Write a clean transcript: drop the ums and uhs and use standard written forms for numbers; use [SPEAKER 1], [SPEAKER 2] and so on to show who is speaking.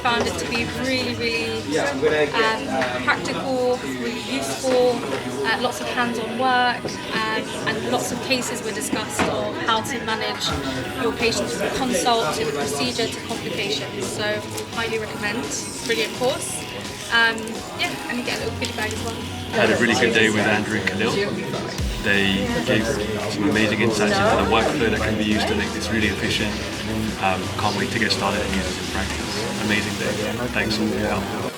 [SPEAKER 1] found it to be really practical, really useful, lots of hands-on work, and lots of cases were discussed of how to manage your patients from consult to the procedure to complications. So highly recommend, brilliant course. Yeah, and you get a little goodie bag as well.
[SPEAKER 2] I had a really good day with Andrew and Colville. They gave some amazing insights into the workflow that can be used to make this really efficient. Can't wait to get started and use this in practice. Amazing day. Thanks all for your help.